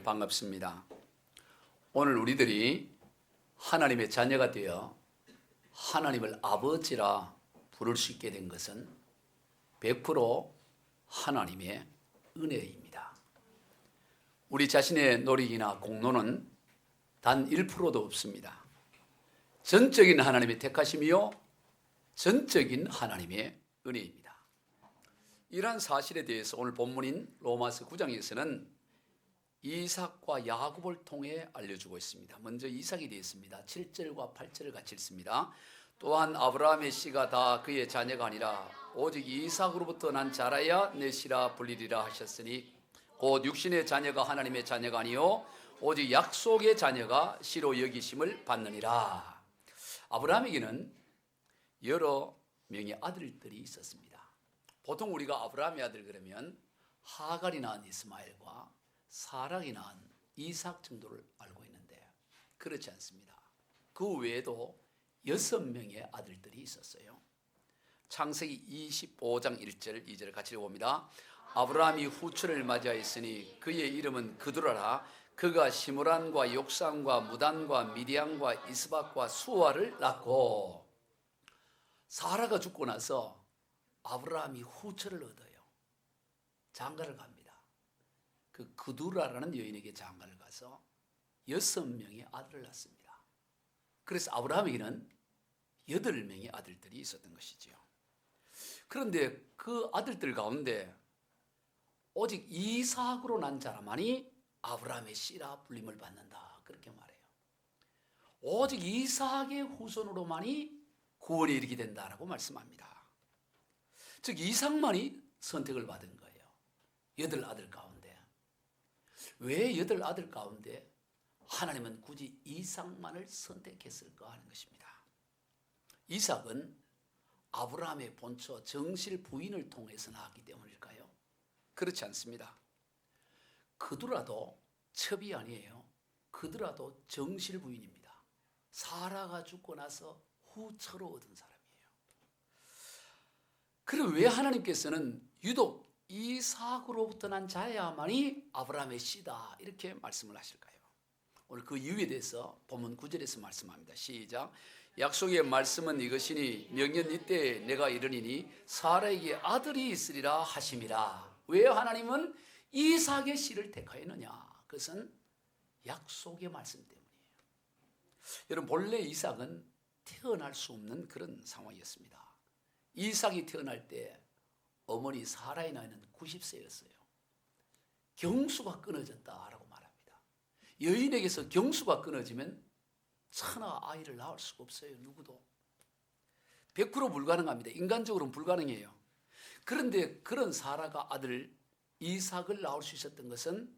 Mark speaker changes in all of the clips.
Speaker 1: 반갑습니다. 오늘 우리들이 하나님의 자녀가 되어 하나님을 아버지라 부를 수 있게 된 것은 100% 하나님의 은혜입니다. 우리 자신의 노력이나 공로는 단 1%도 없습니다. 전적인 하나님의 택하심이요, 전적인 하나님의 은혜입니다. 이러한 사실에 대해서 오늘 본문인 로마서 9장에서는 이삭과 야곱을 통해 알려주고 있습니다. 먼저 이삭이 되어 있습니다. 7절과 8절을 같이 읽습니다. 또한 아브라함의 씨가 다 그의 자녀가 아니라 오직 이삭으로부터 난 자라야 내 씨라 불리리라 하셨으니 곧 육신의 자녀가 하나님의 자녀가 아니요 오직 약속의 자녀가 씨로 여기심을 받느니라. 아브라함에게는 여러 명의 아들들이 있었습니다. 보통 우리가 아브라함의 아들 그러면 하갈이 낳은 이스마엘과 사락이 낳은 이삭 정도를 알고 있는데 그렇지 않습니다. 그 외에도 6명의 아들들이 있었어요. 창세기 25장 1절 2절을 같이 읽어봅니다. 아브라함이 후처를 맞이하였으니 그의 이름은 그두라라. 그가 시므란과 욕산과 무단과 미디안과 이스박과 수아를 낳고, 사라가 죽고 나서 아브라함이 후처를 얻어요. 장가를 갑니다. 그 그두라라는 여인에게 장가를 가서 6명의 아들을 낳습니다. 그래서 아브라함에게는 8명의 아들들이 있었던 것이죠. 그런데 그 아들들 가운데 오직 이삭으로 난 자라만이 아브라함의 씨라 불림을 받는다, 그렇게 말해요. 오직 이삭의 후손으로만이 구원에 이르게 된다라고 말씀합니다. 즉 이삭만이 선택을 받은 거예요. 8아들 가운데. 왜 8아들 가운데 하나님은 굳이 이삭만을 선택했을까 하는 것입니다. 이삭은 아브라함의 본처 정실 부인을 통해서 낳았기 때문일까요? 그렇지 않습니다. 그두라도 첩이 아니에요. 그두라도 정실 부인입니다. 사라가 죽고 나서 후처로 얻은 사람이에요. 그럼 왜 하나님께서는 유독 이삭으로부터 난 자야만이 아브라함의 씨다 이렇게 말씀을 하실까요? 오늘 그 이유에 대해서 본문 9절에서 말씀합니다. 시작. 약속의 말씀은 이것이니 명년 이때에 내가 이르니니 사라에게 아들이 있으리라 하심이라. 왜 하나님은 이삭의 씨를 택하였느냐? 그것은 약속의 말씀 때문이에요. 여러분, 본래 이삭은 태어날 수 없는 그런 상황이었습니다. 이삭이 태어날 때 어머니 사라의 나이는 90세였어요. 경수가 끊어졌다라고 말합니다. 여인에게서 경수가 끊어지면 천하 아이를 낳을 수가 없어요. 누구도 100% 불가능합니다. 인간적으로는 불가능해요. 그런데 그런 사라가 아들 이삭을 낳을 수 있었던 것은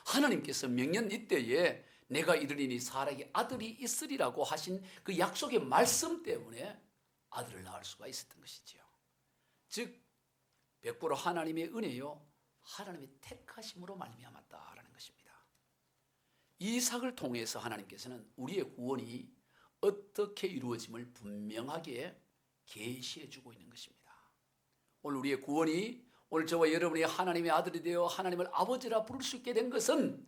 Speaker 1: 하나님께서 명년 이때에 내가 이르리니 사라에게 아들이 있으리라고 하신 그 약속의 말씀 때문에 아들을 낳을 수가 있었던 것이지요. 즉 100% 하나님의 은혜요, 하나님의 택하심으로 말미암았다라는 것입니다. 이삭을 통해서 하나님께서는 우리의 구원이 어떻게 이루어짐을 분명하게 계시해 주고 있는 것입니다. 오늘 우리의 구원이, 오늘 저와 여러분이 하나님의 아들이 되어 하나님을 아버지라 부를 수 있게 된 것은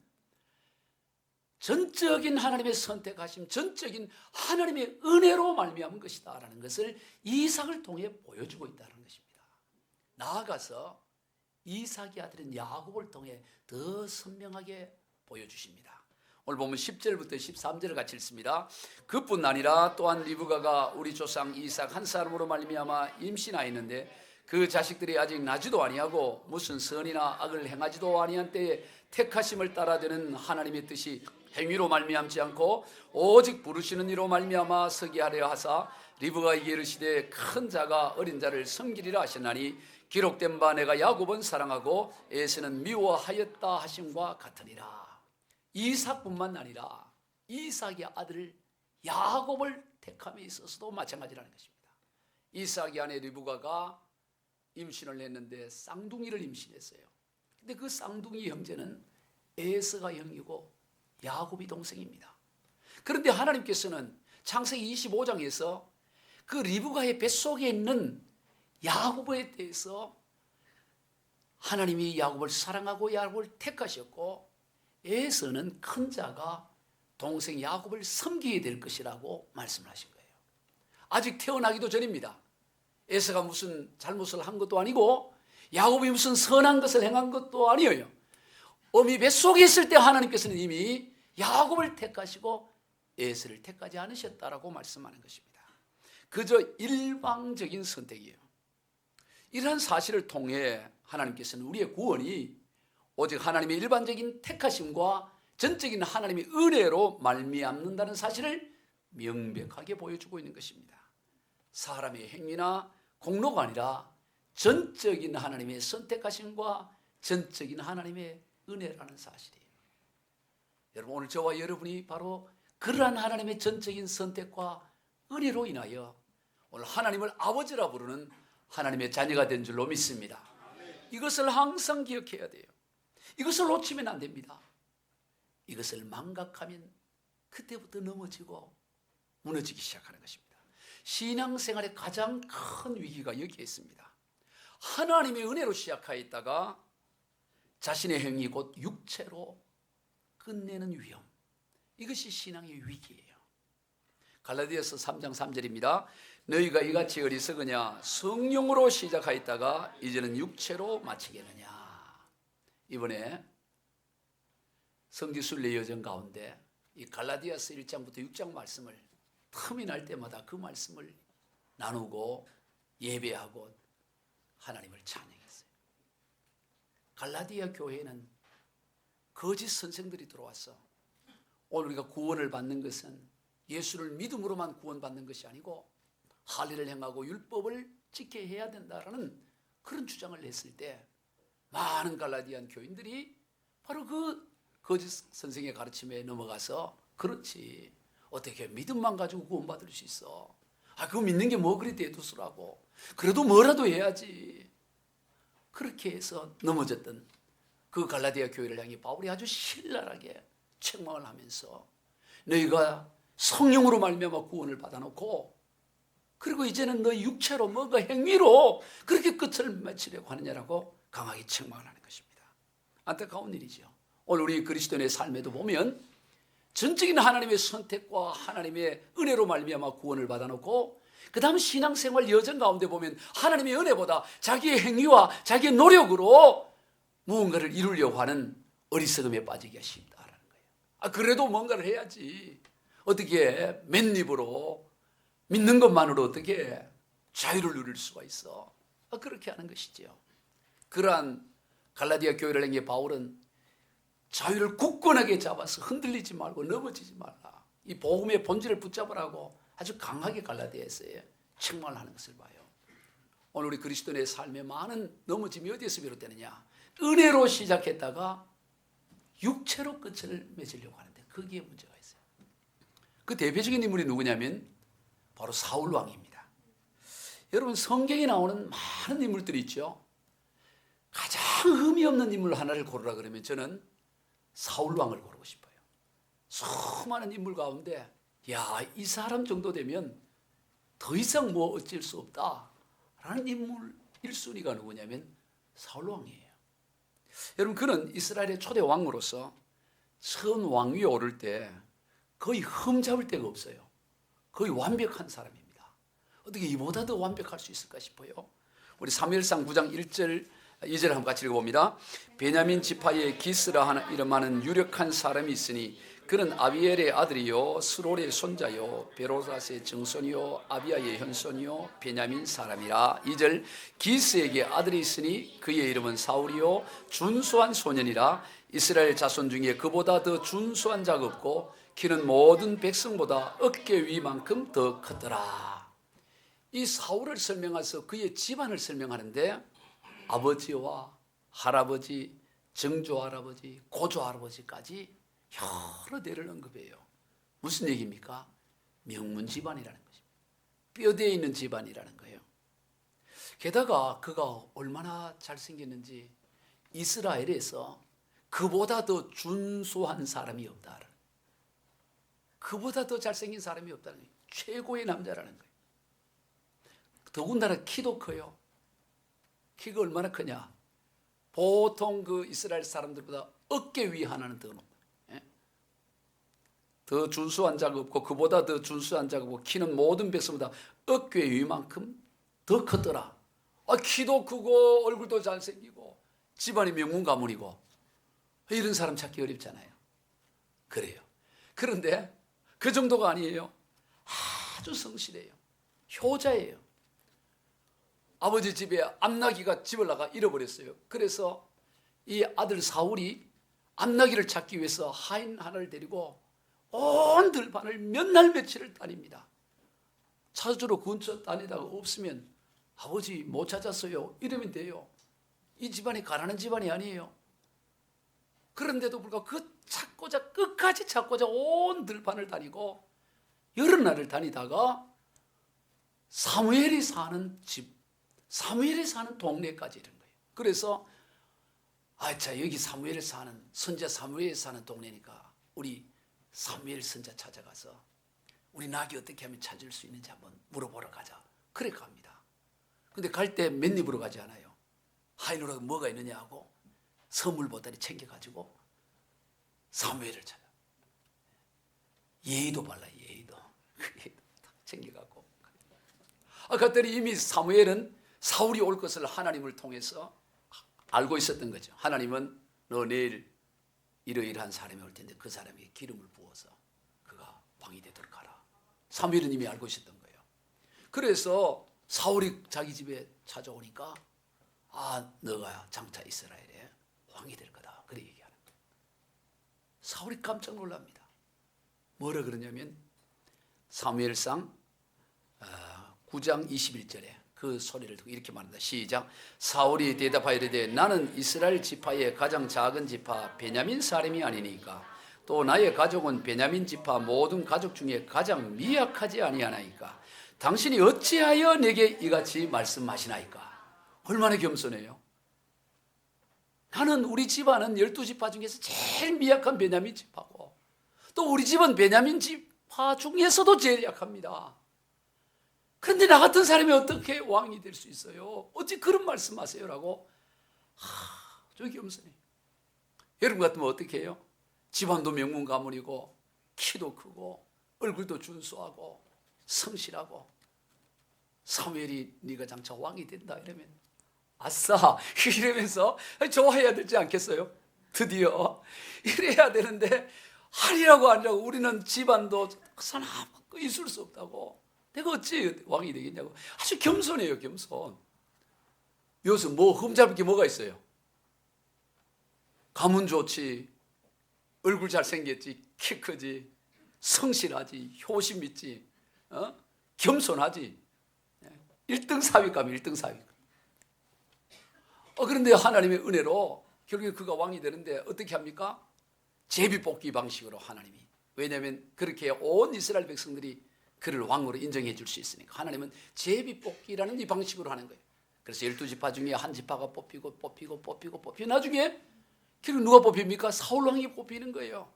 Speaker 1: 전적인 하나님의 선택하심, 전적인 하나님의 은혜로 말미암은 것이다라는 것을 이삭을 통해 보여주고 있다는 것입니다. 나아가서 이삭의 아들인 야곱을 통해 더 선명하게 보여주십니다. 오늘 보면 10절부터 13절을 같이 읽습니다. 그뿐 아니라 또한 리브가가 우리 조상 이삭 한 사람으로 말미암아 임신하였는데 그 자식들이 아직 나지도 아니하고 무슨 선이나 악을 행하지도 아니한 때에 택하심을 따라되는 하나님의 뜻이 행위로 말미암지 않고 오직 부르시는 이로 말미암아 서게 하려 하사 리브가에게 이르시되 큰 자가 어린 자를 섬기리라 하셨나니 기록된 바 내가 야곱은 사랑하고 에서는 미워하였다 하심과 같으니라. 이삭뿐만 아니라 이삭의 아들 야곱을 택함에 있어서도 마찬가지라는 것입니다. 이삭의 아내 리브가가 임신을 했는데 쌍둥이를 임신했어요. 근데 그 쌍둥이 형제는 에서가 형이고 야곱이 동생입니다. 그런데 하나님께서는 창세기 25장에서 그 리브가의 뱃속에 있는 야곱에 대해서 하나님이 야곱을 사랑하고 야곱을 택하셨고 에서는 큰 자가 동생 야곱을 섬기게 될 것이라고 말씀하신 거예요. 아직 태어나기도 전입니다. 에서가 무슨 잘못을 한 것도 아니고 야곱이 무슨 선한 것을 행한 것도 아니에요. 어미 뱃속에 있을 때 하나님께서는 이미 야곱을 택하시고 에서를 택하지 않으셨다라고 말씀하는 것입니다. 그저 일방적인 선택이에요. 이러한 사실을 통해 하나님께서는 우리의 구원이 오직 하나님의 일반적인 택하심과 전적인 하나님의 은혜로 말미암는다는 사실을 명백하게 보여주고 있는 것입니다. 사람의 행위나 공로가 아니라 전적인 하나님의 선택하심과 전적인 하나님의 은혜라는 사실이에요. 여러분, 오늘 저와 여러분이 바로 그러한 하나님의 전적인 선택과 은혜로 인하여 오늘 하나님을 아버지라 부르는 하나님의 자녀가 된 줄로 믿습니다. 이것을 항상 기억해야 돼요. 이것을 놓치면 안 됩니다. 이것을 망각하면 그때부터 넘어지고 무너지기 시작하는 것입니다. 신앙생활의 가장 큰 위기가 여기에 있습니다. 하나님의 은혜로 시작하였다가 자신의 행위 곧 육체로 끝내는 위험, 이것이 신앙의 위기예요. 갈라디아서 3장 3절입니다. 너희가 이같이 어리석으냐 성령으로 시작하였다가 이제는 육체로 마치겠느냐. 이번에 성지순례 여정 가운데 이 갈라디아서 1장부터 6장 말씀을 틈이 날 때마다 그 말씀을 나누고 예배하고 하나님을 찬양했어요. 갈라디아 교회는 거짓 선생들이 들어와서 오늘 우리가 구원을 받는 것은 예수를 믿음으로만 구원받는 것이 아니고 할례를 행하고 율법을 지켜야 해야 된다라는 그런 주장을 했을 때 많은 갈라디안 교인들이 바로 그 거짓 선생의 가르침에 넘어가서 그렇지 어떻게 믿음만 가지고 구원받을 수 있어. 그거 믿는 게 뭐 그리 대두수라고. 그래도 뭐라도 해야지. 그렇게 해서 넘어졌던 그 갈라디아 교회를 향해 바울이 아주 신랄하게 책망을 하면서 너희가 성령으로 말미암아 구원을 받아놓고 그리고 이제는 너희 육체로 뭔가 행위로 그렇게 끝을 맺으려고 하느냐라고 강하게 책망을 하는 것입니다. 안타까운 일이죠. 오늘 우리 그리스도인의 삶에도 보면 전적인 하나님의 선택과 하나님의 은혜로 말미암아 구원을 받아놓고 그 다음 신앙생활 여정 가운데 보면 하나님의 은혜보다 자기의 행위와 자기의 노력으로 무언가를 이루려고 하는 어리석음에 빠지기가 쉽다라는 거예요. 그래도 뭔가를 해야지. 어떻게 맨입으로 믿는 것만으로 어떻게 자유를 누릴 수가 있어. 그렇게 하는 것이죠. 그러한 갈라디아 교회를 향해 바울은 자유를 굳건하게 잡아서 흔들리지 말고 넘어지지 말라. 이 복음의 본질을 붙잡으라고 아주 강하게 갈라디아서에 책망을 하는 것을 봐요. 오늘 우리 그리스도인의 삶에 많은 넘어짐이 어디에서 비롯되느냐. 은혜로 시작했다가 육체로 끝을 맺으려고 하는데 거기에 문제가 있어요. 그 대표적인 인물이 누구냐면 바로 사울 왕입니다. 여러분 성경에 나오는 많은 인물들이 있죠. 가장 흠이 없는 인물 하나를 고르라 그러면 저는 사울 왕을 고르고 싶어요. 수많은 인물 가운데 이 사람 정도 되면 더 이상 뭐 어쩔 수 없다라는 인물 1순위가 누구냐면 사울 왕이에요. 여러분 그는 이스라엘의 초대 왕으로서 선 왕위에 오를 때 거의 흠잡을 데가 없어요. 거의 완벽한 사람입니다. 어떻게 이보다 더 완벽할 수 있을까 싶어요. 우리 사무엘상 9장 1절 2절 한번 같이 읽어봅니다. 베냐민 지파의 기스라 이름하는 유력한 사람이 있으니 그는 아비엘의 아들이요 스롤의 손자요 베로닷의 증손이요 아비야의 현손이요 베냐민 사람이라. 2절 기스에게 아들이 있으니 그의 이름은 사울이요 준수한 소년이라. 이스라엘 자손 중에 그보다 더 준수한 자가 없고 키는 모든 백성보다 어깨 위만큼 더 컸더라. 이 사울을 설명해서 그의 집안을 설명하는데 아버지와 할아버지, 증조할아버지, 고조할아버지까지 여러 대를 언급해요. 무슨 얘기입니까? 명문 집안이라는 거죠. 뼈대에 있는 집안이라는 거예요. 게다가 그가 얼마나 잘생겼는지 이스라엘에서 그보다 더 준수한 사람이 없다. 그보다 더 잘생긴 사람이 없다는 거예요. 최고의 남자라는 거예요. 더군다나 키도 커요. 키가 얼마나 크냐? 보통 그 이스라엘 사람들보다 어깨 위 하나는 더 높아요. 더 준수한 자가 없고 그보다 더 준수한 자가 없고 키는 모든 백성보다 어깨 위만큼 더 컸더라. 키도 크고 얼굴도 잘생기고 집안이 명문 가문이고 이런 사람 찾기 어렵잖아요. 그래요. 그런데 그 정도가 아니에요. 아주 성실해요. 효자예요. 아버지 집에 암나귀가 집을 나가 잃어버렸어요. 그래서 이 아들 사울이 암나귀를 찾기 위해서 하인 하나를 데리고 온 들판을 몇 날 며칠을 다닙니다. 찾으러 근처 다니다가 없으면 아버지 못 찾았어요 이러면 돼요. 이 집안이 가난한 집안이 아니에요. 그런데도 불구하고 그 찾고자 끝까지 찾고자 온 들판을 다니고 여러 날을 다니다가 사무엘이 사는 집, 사무엘이 사는 동네까지 이른 거예요. 그래서 여기 사무엘이 사는, 선자 사무엘이 사는 동네니까 우리 사무엘 선자 찾아가서 우리 낙이 어떻게 하면 찾을 수 있는지 한번 물어보러 가자. 그래 갑니다. 근데 갈 때 맨입으로 가지 않아요. 하인으로 뭐가 있느냐 하고 선물 보따리 챙겨가지고 사무엘을 찾아. 예의도 발라요. 예의도 챙겨가고. 그랬더니 이미 사무엘은 사울이 올 것을 하나님을 통해서 알고 있었던 거죠. 하나님은 너 내일 이러이러한 사람이 올 텐데 그 사람에게 기름을 부어서 그가 왕이 되도록 하라. 사무엘은 이미 알고 있었던 거예요. 그래서 사울이 자기 집에 찾아오니까 너가 장차 이스라엘의 왕이 될 거다. 그렇게 얘기하는 거예요. 사울이 깜짝 놀랍니다. 뭐라 그러냐면 사무엘상 9장 21절에 그 소리를 듣고 이렇게 말한다. 시작. 사울이 대답하여 이르되 나는 이스라엘 지파의 가장 작은 지파 베냐민 사람이 아니니까 또 나의 가족은 베냐민 지파 모든 가족 중에 가장 미약하지 아니하나이까 당신이 어찌하여 내게 이같이 말씀하시나이까. 얼마나 겸손해요. 나는 우리 집안은 12지파 중에서 제일 미약한 베냐민 지파고 또 우리 집은 베냐민 지파 중에서도 제일 약합니다. 그런데 나 같은 사람이 어떻게 왕이 될 수 있어요? 어찌 그런 말씀하세요? 라고 저 겸손해. 여러분 같으면 어떻게 해요? 집안도 명문 가문이고 키도 크고 얼굴도 준수하고 성실하고 사무엘이 네가 장차 왕이 된다 이러면 아싸 이러면서 좋아해야 되지 않겠어요? 드디어 이래야 되는데 하리라고 아니라고 우리는 집안도 하나도 있을 수 없다고 내가 어찌 왕이 되겠냐고 아주 겸손해요. 겸손. 요즘 흠잡을 게 뭐가 있어요? 가문 좋지, 얼굴 잘생겼지, 키 크지, 성실하지, 효심 있지, 겸손하지. 1등 사위감 1등 사위감. 그런데 하나님의 은혜로 결국에 그가 왕이 되는데 어떻게 합니까? 제비뽑기 방식으로 하나님이. 왜냐하면 그렇게 온 이스라엘 백성들이 그를 왕으로 인정해 줄 수 있으니까 하나님은 제비뽑기라는 이 방식으로 하는 거예요. 그래서 12지파 중에 한 지파가 뽑히고 나중에 결국 누가 뽑힙니까? 사울왕이 뽑히는 거예요.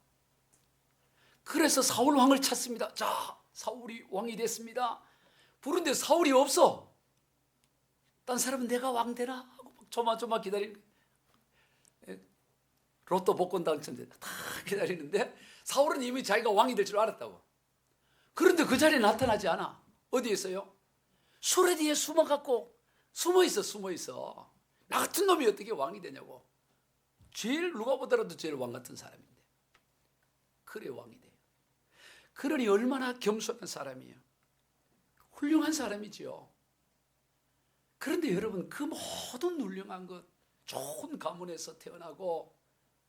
Speaker 1: 그래서 사울왕을 찾습니다. 자, 사울이 왕이 됐습니다. 부른데 사울이 없어. 딴 사람은 내가 왕 되나 하고 조마조마 기다리는 거예요. 로또 복권 당첨돼 다 기다리는데 사울은 이미 자기가 왕이 될 줄 알았다고. 그런데 그 자리에 나타나지 않아. 어디에 있어요? 수레 뒤에 숨어갖고 숨어있어. 나 같은 놈이 어떻게 왕이 되냐고. 제일 누가 보더라도 제일 왕 같은 사람인데 그래 왕이 돼요. 그러니 얼마나 겸손한 사람이에요. 훌륭한 사람이죠. 그런데 여러분 그 모든 훌륭한 것 좋은 가문에서 태어나고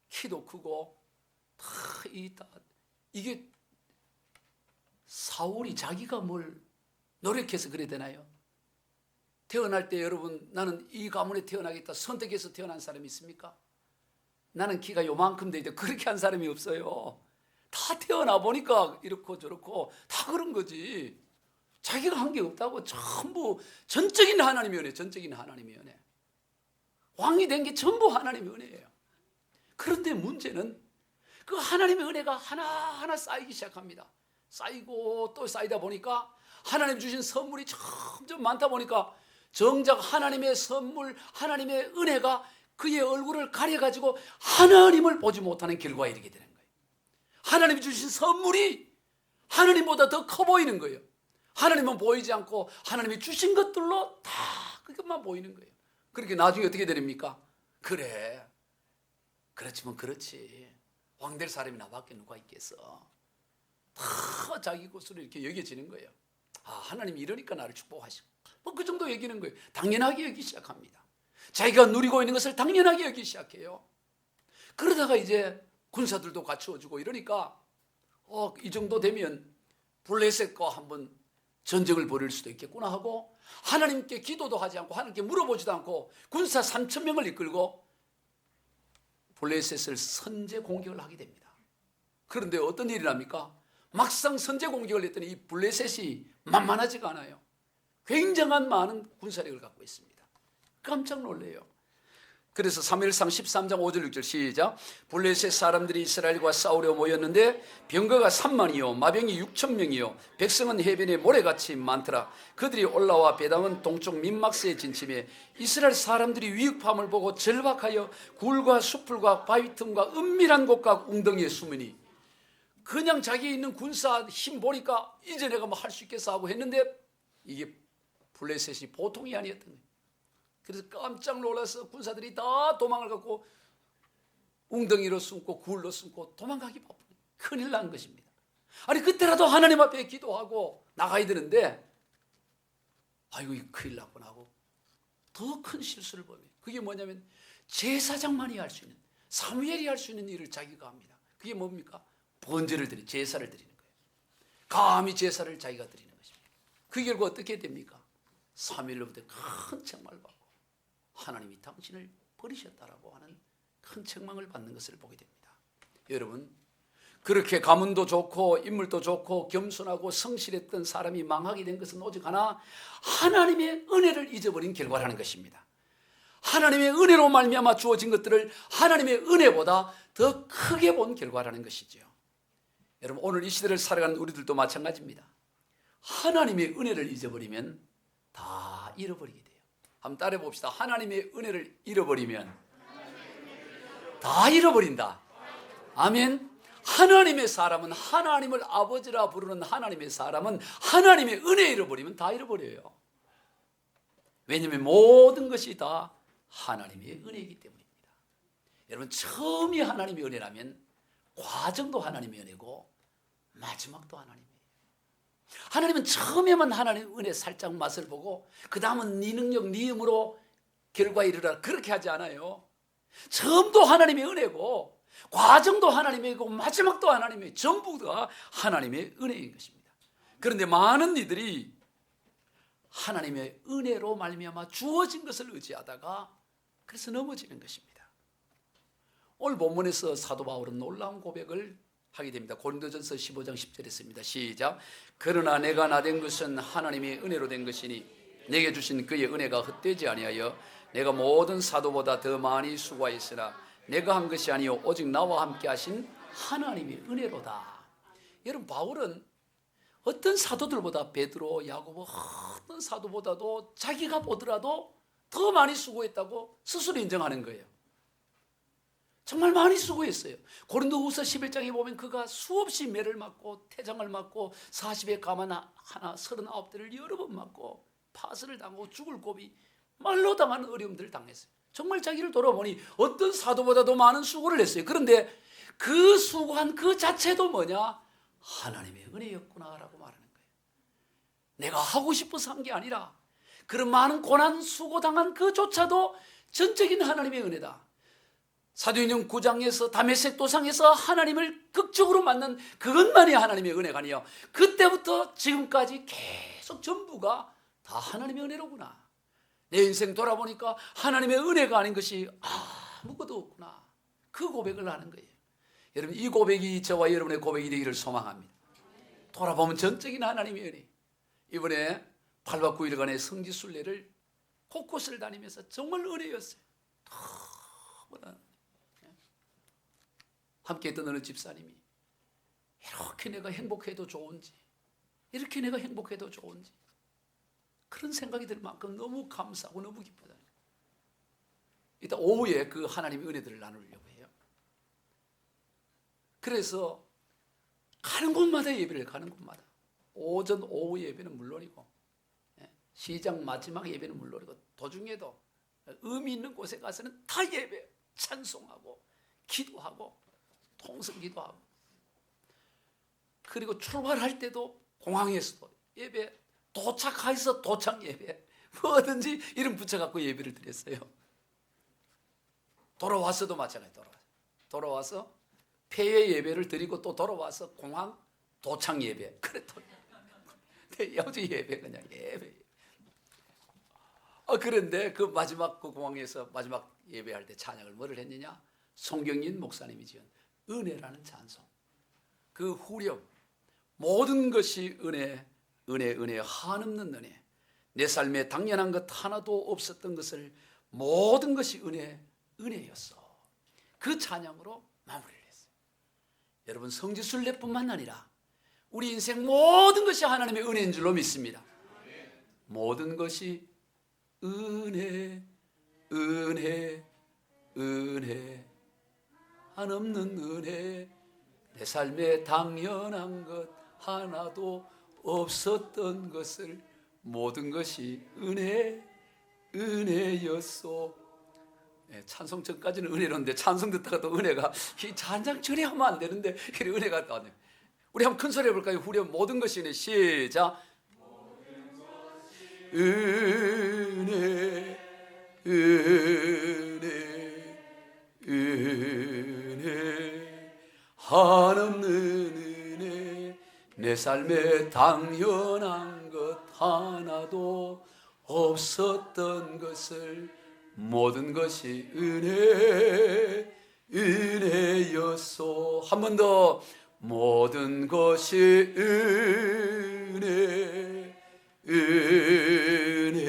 Speaker 1: 키도 크고 다 이게 사울이 자기가 뭘 노력해서 그래야 되나요? 태어날 때 여러분 나는 이 가문에 태어나겠다 선택해서 태어난 사람이 있습니까? 나는 키가 요만큼 되는데 그렇게 한 사람이 없어요. 다 태어나 보니까 이렇고 저렇고 다 그런 거지. 자기가 한 게 없다고. 전부 전적인 하나님의 은혜. 전적인 하나님의 은혜. 왕이 된 게 전부 하나님의 은혜예요. 그런데 문제는 그 하나님의 은혜가 하나하나 쌓이기 시작합니다. 쌓이고 또 쌓이다 보니까 하나님 주신 선물이 점점 많다 보니까 정작 하나님의 선물, 하나님의 은혜가 그의 얼굴을 가려가지고 하나님을 보지 못하는 결과에 이르게 되는 거예요. 하나님이 주신 선물이 하나님보다 더 커 보이는 거예요. 하나님은 보이지 않고 하나님이 주신 것들로 다 그것만 보이는 거예요. 그렇게 나중에 어떻게 됩니까? 그래, 그렇지만 그렇지, 왕될 사람이 나밖에 누가 있겠어. 다 자기 것으로 이렇게 여겨지는 거예요. 아, 하나님이 이러니까 나를 축복하시고, 뭐 그 정도 여기는 거예요. 당연하게 여기기 시작합니다. 자기가 누리고 있는 것을 당연하게 여기기 시작해요. 그러다가 이제 군사들도 갖추어주고 이러니까 이 정도 되면 블레셋과 한번 전쟁을 벌일 수도 있겠구나 하고, 하나님께 기도도 하지 않고 하나님께 물어보지도 않고 군사 3,000명을 이끌고 블레셋을 선제 공격을 하게 됩니다. 그런데 어떤 일이 납니까? 막상 선제 공격을 했더니 이 블레셋이 만만하지가 않아요. 굉장한 많은 군사력을 갖고 있습니다. 깜짝 놀래요. 그래서 사무엘상 13장 5절 6절 시작. 블레셋 사람들이 이스라엘과 싸우려 모였는데 병거가 3만이요 마병이 6,000명이요 백성은 해변에 모래같이 많더라. 그들이 올라와 베당은 동쪽 민막스에 진침해 이스라엘 사람들이 위급함을 보고 절박하여 굴과 수풀과 바위 틈과 은밀한 곳과 웅덩이에 숨으니, 그냥 자기 있는 군사 힘 보니까 이제 내가 뭐 할 수 있겠어 하고 했는데 이게 블레셋이 보통이 아니었던 거예요. 그래서 깜짝 놀라서 군사들이 다 도망을 갖고 웅덩이로 숨고 굴로 숨고 도망가기 바쁜, 큰일 난 것입니다. 아니 그때라도 하나님 앞에 기도하고 나가야 되는데, 아이고 큰일 났구나 하고 더 큰 실수를 범해요. 그게 뭐냐면 제사장만이 할 수 있는, 사무엘이 할 수 있는 일을 자기가 합니다. 그게 뭡니까? 번제를 드리는, 제사를 드리는 거예요. 감히 제사를 자기가 드리는 것입니다. 그 결과 어떻게 됩니까? 사무엘로부터 큰 책망을 받고 하나님이 당신을 버리셨다라고 하는 큰 책망을 받는 것을 보게 됩니다. 여러분, 그렇게 가문도 좋고 인물도 좋고 겸손하고 성실했던 사람이 망하게 된 것은 오직 하나, 하나님의 은혜를 잊어버린 결과라는 것입니다. 하나님의 은혜로 말미암아 주어진 것들을 하나님의 은혜보다 더 크게 본 결과라는 것이죠. 여러분, 오늘 이 시대를 살아가는 우리들도 마찬가지입니다. 하나님의 은혜를 잊어버리면 다 잃어버리게 돼요. 한번 따라해 봅시다. 하나님의 은혜를 잃어버리면 다 잃어버린다. 아멘. 하나님의 사람은, 하나님을 아버지라 부르는 하나님의 사람은 하나님의 은혜 잃어버리면 다 잃어버려요. 왜냐하면 모든 것이 다 하나님의 은혜이기 때문입니다. 여러분, 처음이 하나님의 은혜라면 과정도 하나님의 은혜고 마지막도 하나님의 은혜예요. 하나님은 처음에만 하나님의 은혜 살짝 맛을 보고 그 다음은 네 능력, 네 힘으로 결과에 이르라, 그렇게 하지 않아요. 처음도 하나님의 은혜고 과정도 하나님이고 마지막도 하나님의, 전부가 하나님의 은혜인 것입니다. 그런데 많은 이들이 하나님의 은혜로 말미암아 주어진 것을 의지하다가 그래서 넘어지는 것입니다. 오늘 본문에서 사도 바울은 놀라운 고백을 하게 됩니다. 고린도전서 15장 10절에 씁니다. 시작. 그러나 내가 나된 것은 하나님의 은혜로 된 것이니 내게 주신 그의 은혜가 헛되지 아니하여 내가 모든 사도보다 더 많이 수고하였으나 내가 한 것이 아니요 오직 나와 함께 하신 하나님의 은혜로다. 여러분, 바울은 어떤 사도들보다, 베드로, 야고보, 어떤 사도보다도 자기가 보더라도 더 많이 수고했다고 스스로 인정하는 거예요. 정말 많이 수고했어요. 고린도후서 11장에 보면 그가 수없이 매를 맞고 태장을 맞고 40에 가만 하나 39대를 여러 번 맞고 파설을 당하고 죽을 고비, 말로 당하는 어려움들을 당했어요. 정말 자기를 돌아보니 어떤 사도보다도 많은 수고를 했어요. 그런데 그 수고한 그 자체도 뭐냐? 하나님의 은혜였구나라고 말하는 거예요. 내가 하고 싶어서 한 게 아니라 그런 많은 고난 수고당한 그조차도 전적인 하나님의 은혜다. 사도행전 9장에서 다메섹 도상에서 하나님을 극적으로 만난 그것만이 하나님의 은혜가 아니에요. 그때부터 지금까지 계속 전부가 다 하나님의 은혜로구나. 내 인생 돌아보니까 하나님의 은혜가 아닌 것이 아무것도 없구나. 그 고백을 하는 거예요. 여러분, 이 고백이 저와 여러분의 고백이 되기를 소망합니다. 돌아보면 전적인 하나님의 은혜. 이번에 8박 9일간의 성지순례를 곳곳을 다니면서 정말 은혜였어요. 너무나 함께 했던 어느 집사님이 이렇게 내가 행복해도 좋은지, 이렇게 내가 행복해도 좋은지 그런 생각이 들 만큼 너무 감사하고 너무 기쁘다. 이따 오후에 그 하나님의 은혜들을 나누려고 해요. 그래서 가는 곳마다 예배를 가는 곳마다 오전 오후 예배는 물론이고 시장 마지막 예배는 물론이고 도중에도 의미 있는 곳에 가서는 다 예배 찬송하고 기도하고 통성 기도하고 그리고 출발할 때도 공항에서도 예배 도착해서 도착 예배 뭐든지 이름 붙여갖고 예배를 드렸어요. 돌아와서도 마찬가지 돌아와서 폐회 예배를 드리고 또 돌아와서 공항 도착 예배 그래 또 여주 예배 그냥 예배. 그런데 그 마지막 그 공항에서 마지막 예배할 때 찬양을 뭐를 했느냐? 송경인 목사님이 지은 은혜라는 찬송. 그 후렴 모든 것이 은혜, 은혜, 은혜, 한없는 은혜. 내 삶에 당연한 것 하나도 없었던 것을 모든 것이 은혜, 은혜였어. 그 찬양으로 마무리를 했어요. 여러분 성지순례뿐만 아니라 우리 인생 모든 것이 하나님의 은혜인 줄로 믿습니다. 모든 것이 은혜, 은혜, 은혜, 한없는 은혜. 내 삶에 당연한 것 하나도 없었던 것을 모든 것이 은혜, 은혜였소. 찬송 전까지는 은혜로운데 찬송 듣다가 또 은혜가 잔장 저리 하면 안 되는데 그래 은혜가 또 우리 한번 큰 소리 해볼까요? 후렴 모든 것이 은혜. 시작. 은혜, 은혜, 은혜, 한없는 은혜. 내 삶에 당연한 것 하나도 없었던 것을 모든 것이 은혜, 은혜였소. 한 번 더. 모든 것이 은혜, 은혜,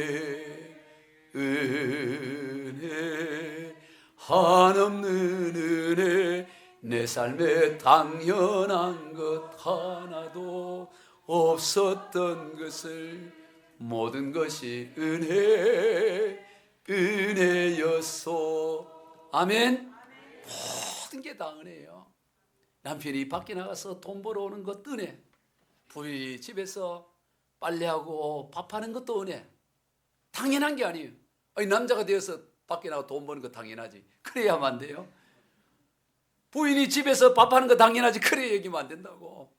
Speaker 1: 은혜, 한없는 은혜. 내 삶에 당연한 것 하나도 없었던 것을 모든 것이 은혜, 은혜였소. 아멘. 모든 게 다 은혜예요. 남편이 밖에 나가서 돈 벌어오는 것도 은혜. 부인이 집에서 빨래하고 밥하는 것도 은혜. 당연한 게 아니에요. 아니, 남자가 되어서 밖에 나가 돈 버는 거 당연하지. 그래야만 안 돼요. 부인이 집에서 밥하는 거 당연하지. 그래 얘기면 안 된다고.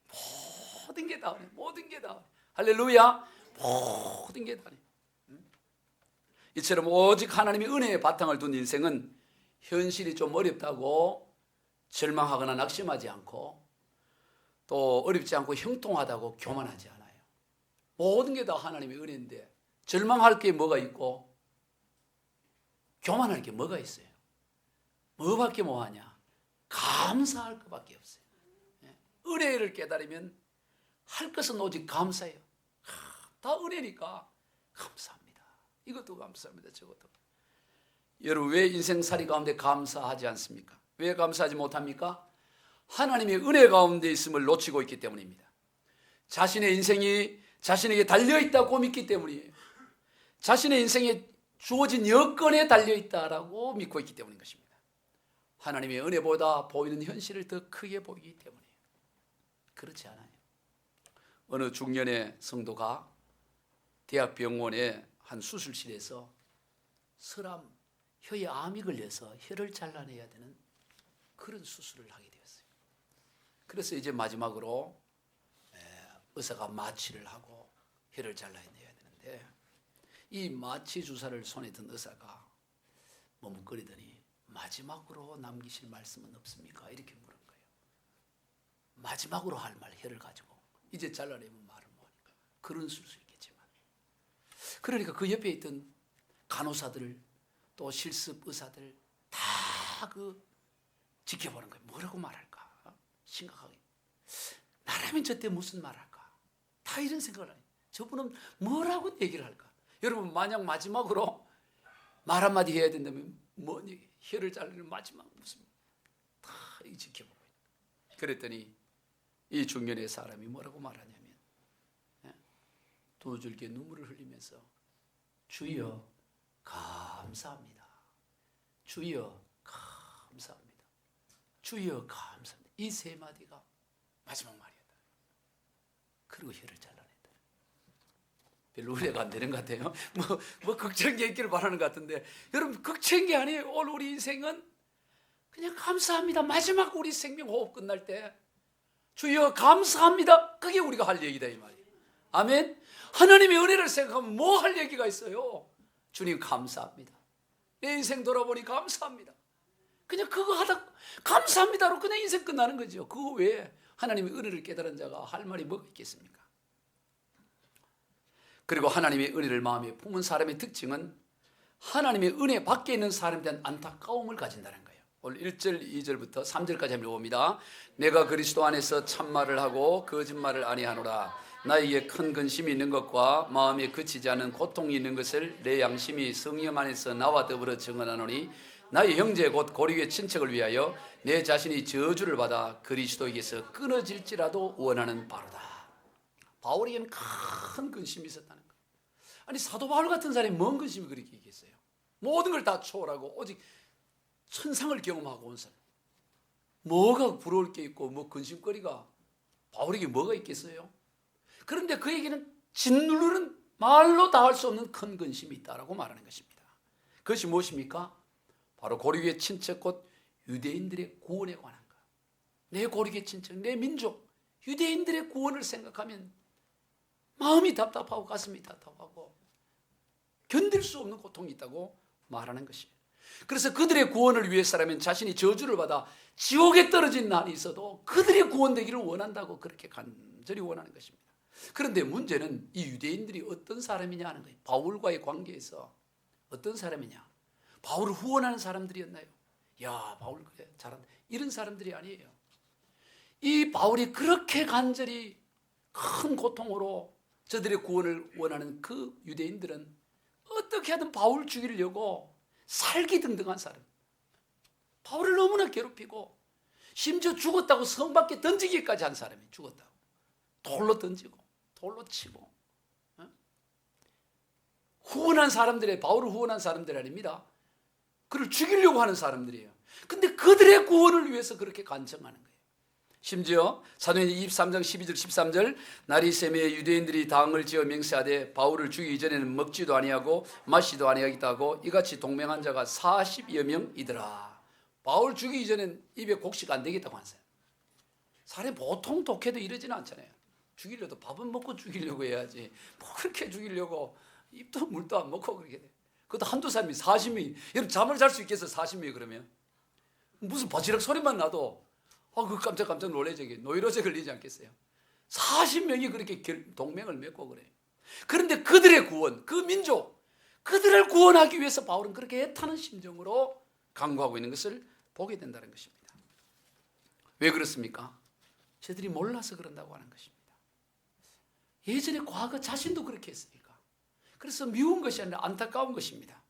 Speaker 1: 모든 게 다 은혜. 모든 게 다. 할렐루야. 모든 게 다 은혜. 이처럼 오직 하나님의 은혜의 바탕을 둔 인생은 현실이 좀 어렵다고 절망하거나 낙심하지 않고 또 어렵지 않고 형통하다고 교만하지 않아요. 모든 게 다 하나님의 은혜인데 절망할 게 뭐가 있고 교만할 게 뭐가 있어요? 뭐밖에 뭐하냐? 감사할 것밖에 없어요. 은혜를 깨달으면 할 것은 오직 감사예요. 다 은혜니까 감사합니다. 이것도 감사합니다. 저것도. 여러분 왜 인생살이 가운데 감사하지 않습니까? 왜 감사하지 못합니까? 하나님의 은혜 가운데 있음을 놓치고 있기 때문입니다. 자신의 인생이 자신에게 달려있다고 믿기 때문이에요. 자신의 인생에 주어진 여건에 달려있다라고 믿고 있기 때문인 것입니다. 하나님의 은혜보다 보이는 현실을 더 크게 보이기 때문이에요. 그렇지 않아요. 어느 중년의 성도가 대학병원의 한 수술실에서 서람 혀에 암이 걸려서 혀를 잘라내야 되는 그런 수술을 하게 되었어요. 그래서 이제 마지막으로 의사가 마취를 하고 혀를 잘라내야 되는데 이 마취 주사를 손에 든 의사가 머뭇거리더니 마지막으로 남기실 말씀은 없습니까? 이렇게 물은 거예요. 마지막으로 할 말 혀를 가지고 이제 잘라내면 말을 못하니까 그런 수도 있겠지만 그러니까 그 옆에 있던 간호사들 또 실습 의사들 다 그 지켜보는 거예요. 뭐라고 말할까? 심각하게. 나라면 저때 무슨 말할까? 다 이런 생각을 해요. 저분은 뭐라고 얘기를 할까? 여러분 만약 마지막으로 말 한마디 해야 된다면 뭐니? 혀를 자르는 마지막 무슨 다 지켜보고 있는 거예요. 그랬더니 이 중년의 사람이 뭐라고 말하냐면 두 줄기 눈물을 흘리면서 주여 감사합니다. 주여 감사합니다. 주여 감사합니다. 이 세 마디가 마지막 말이었다. 그리고 혀를 잘라냈다. 별로 우려가 안 되는 것 같아요. 뭐 걱정이 있기를 바라는 것 같은데, 여러분 걱정이 아니에요. 오늘 우리 인생은 그냥 감사합니다. 마지막 우리 생명 호흡 끝날 때 주여 감사합니다. 그게 우리가 할 얘기다 이 말이에요. 아멘. 하나님의 은혜를 생각하면 뭐 할 얘기가 있어요? 주님 감사합니다. 내 인생 돌아보니 감사합니다. 그냥 그거 하다 감사합니다로 그냥 인생 끝나는 거죠. 그거 외에 하나님의 은혜를 깨달은 자가 할 말이 뭐가 있겠습니까? 그리고 하나님의 은혜를 마음에 품은 사람의 특징은 하나님의 은혜 밖에 있는 사람에 대한 안타까움을 가진다는 거예요. 오늘 1절, 2절부터 3절까지 한번 읽어봅니다. 내가 그리스도 안에서 참말을 하고 거짓말을 아니하노라. 나에게 큰 근심이 있는 것과 마음에 그치지 않은 고통이 있는 것을 내 양심이 성령 안에서 나와 더불어 증언하노니 나의 형제 곧 고리의 친척을 위하여 내 자신이 저주를 받아 그리스도에게서 끊어질지라도 원하는 바로다. 바울에게는 큰 근심이 있었다는 거예요. 아니 사도 바울 같은 사람이 뭔 근심이 그렇게 있겠어요? 모든 걸 다 초월하고 오직 천상을 경험하고 온 사람, 뭐가 부러울 게 있고 뭐 근심거리가 바울에게 뭐가 있겠어요? 그런데 그에게는 짓누르는 말로 다 할 수 없는 큰 근심이 있다라고 말하는 것입니다. 그것이 무엇입니까? 바로 고리의 친척 곧 유대인들의 구원에 관한 것. 내 고리의 친척, 내 민족 유대인들의 구원을 생각하면 마음이 답답하고 가슴이 답답하고 견딜 수 없는 고통이 있다고 말하는 것이에요. 그래서 그들의 구원을 위해서라면 자신이 저주를 받아 지옥에 떨어진 난이 있어도 그들의 구원되기를 원한다고 그렇게 간절히 원하는 것입니다. 그런데 문제는 이 유대인들이 어떤 사람이냐 하는 거예요. 바울과의 관계에서 어떤 사람이냐. 바울을 후원하는 사람들이었나요? 야, 바울 그래 잘한다. 이런 사람들이 아니에요. 이 바울이 그렇게 간절히 큰 고통으로 저들의 구원을 원하는 그 유대인들은 어떻게 하든 바울을 죽이려고 살기등등한 사람. 바울을 너무나 괴롭히고 심지어 죽었다고 성 밖에 던지기까지 한 사람이 죽었다고. 돌로 던지고 돌로 치고. 후원한 사람들의 바울을 후원한 사람들이 아닙니다. 그를 죽이려고 하는 사람들이에요. 근데 그들의 구원을 위해서 그렇게 간청하는 거예요. 심지어 사도행전 23장 12절 13절 날이 새매 유대인들이 당을 지어 맹세하되 바울을 죽이기 전에는 먹지도 아니하고 마시도 아니하겠다고 이같이 동맹한 자가 40여 명이더라. 바울 죽이기 전엔 입에 곡식 안 되겠다고 한 사람. 사람이 보통 독해도 이러지는 않잖아요. 죽이려도 밥은 먹고 죽이려고 해야지 뭐 그렇게 죽이려고 입도 물도 안 먹고 그렇게 돼. 그것도 한두 사람이 40명이. 여러분 잠을 잘 수 있겠어요? 40명이 그러면 무슨 바지락 소리만 나도 그 깜짝 놀래지게 노이로제 걸리지 않겠어요? 40명이 그렇게 동맹을 맺고 그래요. 그런데 그들의 구원, 그 민족, 그들을 구원하기 위해서 바울은 그렇게 애타는 심정으로 강구하고 있는 것을 보게 된다는 것입니다. 왜 그렇습니까? 저들이 몰라서 그런다고 하는 것입니다. 예전에 과거 자신도 그렇게 했으니까. 그래서 미운 것이 아니라 안타까운 것입니다.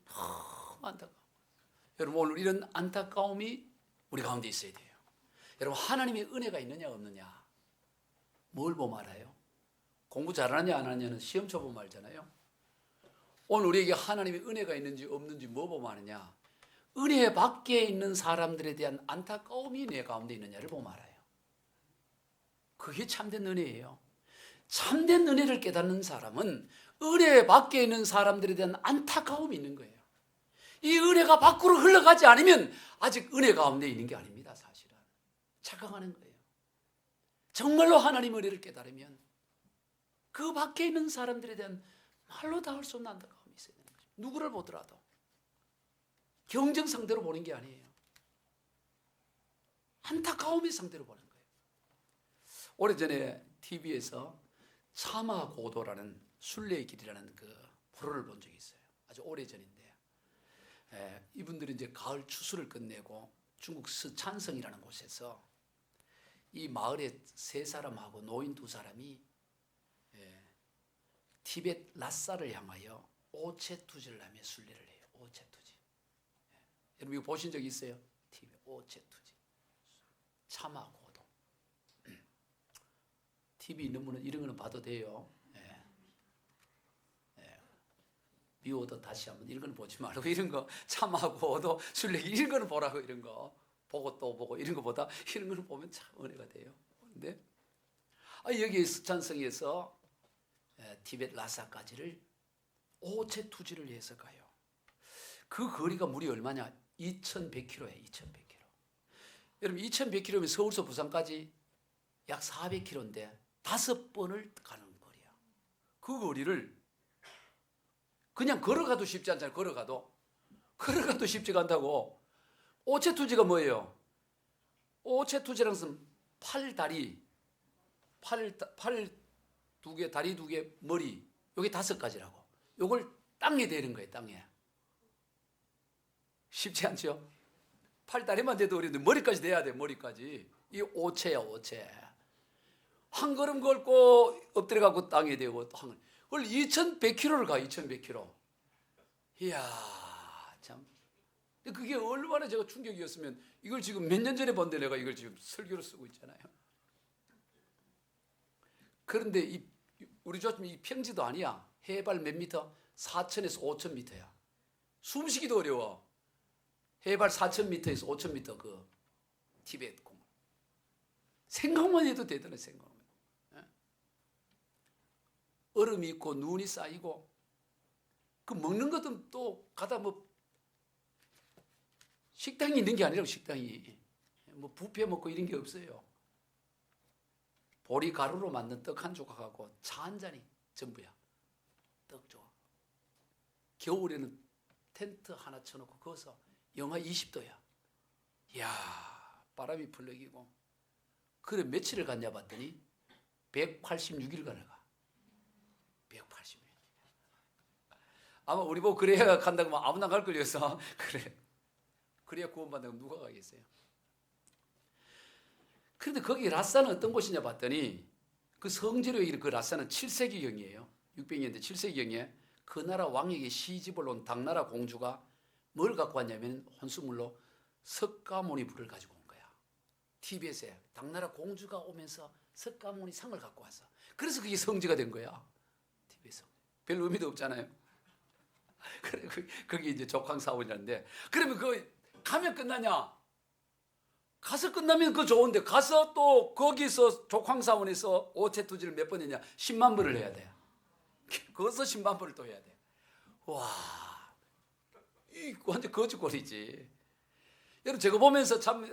Speaker 1: 너무 안타까워. 여러분 오늘 이런 안타까움이 우리 가운데 있어야 돼요. 여러분 하나님의 은혜가 있느냐 없느냐 뭘 보면 알아요? 공부 잘하느냐 안 하느냐는 시험 쳐보면 알잖아요. 오늘 우리에게 하나님의 은혜가 있는지 없는지 뭐 보면 아느냐? 은혜 밖에 있는 사람들에 대한 안타까움이 내 가운데 있느냐를 보면 알아요. 그게 참된 은혜예요. 참된 은혜를 깨닫는 사람은 은혜 밖에 있는 사람들에 대한 안타까움이 있는 거예요. 이 은혜가 밖으로 흘러가지 않으면 아직 은혜 가운데 있는 게 아닙니다. 사실은 착각하는 거예요. 정말로 하나님의 은혜를 깨달으면 그 밖에 있는 사람들에 대한 말로 다 할 수 없는 안타까움이 있어야 되는 거죠. 누구를 보더라도 경쟁 상대로 보는 게 아니에요. 안타까움의 상대로 보는 거예요. 오래전에 TV에서 참화고도라는 순례의 길이라는 그 프로를 본 적이 있어요. 아주 오래전인데 이분들이 이제 가을 추수를 끝내고 중국 스촨성이라는 곳에서 이 마을에 세 사람하고 노인 두 사람이 티벳 라사를 향하여 오체투지를 하며 순례를 해요. 오체투지. 여러분 이거 보신 적 있어요? 티벳 오체투지. 참화고도. TV 있는 분은 이런 거는 봐도 돼요. 미워도 다시 한번 이런 거는 보지 말고 이런 거 참하고도 순례 이런 거는 보라고 이런 거 보고 또 보고 이런 거보다 이런 거는 보면 참 은혜가 돼요. 그런데 여기 스촨성에서 티벳 라사까지를 오체 투지를 위해서 가요. 그 거리가 무려 얼마냐? 2100km예요. 2100km. 여러분 2100km면 서울서 부산까지 약 400km인데 5번을 가는 거리야. 그 거리를 그냥 걸어가도 쉽지 않잖아요. 걸어가도 쉽지가 않다고. 오체투지가 뭐예요? 오체투지라는 것은 팔다리, 팔 두 개, 다리 두 개, 머리, 요게 5가지라고. 요걸 땅에 대는 거예요. 땅에. 쉽지 않죠? 팔다리만 돼도 어려운데 머리까지 돼야 돼. 머리까지. 이 오체야, 오체. 한 걸음 걷고 엎드려가고 땅에 대고 또 한 걸음. 그걸 2100km를 가. 2100km. 이야, 참. 그게 얼마나 제가 충격이었으면 이걸 지금 몇 년 전에 본데 내가 이걸 지금 설교로 쓰고 있잖아요. 그런데 우리 조금 이 평지도 아니야. 해발 몇 미터? 4000에서 5000m야. 숨쉬기도 어려워. 해발 4000m에서 5000m 그 티베트 공원. 생각만 해도 대단해. 생각만. 얼음이 있고 눈이 쌓이고 그 먹는 것도 또 가다 뭐 식당이 있는 게 아니라고. 식당이 뭐 뷔페 먹고 이런 게 없어요. 보리 가루로 만든 떡 한 조각하고 차 한 잔이 전부야. 떡 조각. 겨울에는 텐트 하나 쳐놓고 거기서 영하 20도야. 이야, 바람이 불러기고. 그래 며칠을 갔냐 봤더니 186일간을 가. 186일. 아마 우리 보고 그래야 간다고 하면 아무나 갈 걸려서 그래. 그래야 구원받는다고 누가 가겠어요? 그런데 거기 라사는 어떤 곳이냐 봤더니 그 성지로 이르는 그 라사는 7세기경이에요. 600년대 7세기경에 그 나라 왕에게 시집을 온 당나라 공주가 뭘 갖고 왔냐면 혼수물로 석가모니 불을 가지고 온 거야. 티벳에 당나라 공주가 오면서 석가모니 상을 갖고 왔어. 그래서 그게 성지가 된 거야. 티벳 성. 별 의미도 없잖아요. 그래 그게 이제 족황사원이라는데 그러면 그 가면 끝나냐? 가서 끝나면 그거 좋은데 가서 또 거기서 족황사원에서 오체투지를 몇 번 했냐? 10만 불을 해야 돼. 거기서 10만 불을 또 해야 돼. 와, 이 완전 거짓골이지. 여러분 제가 보면서 참,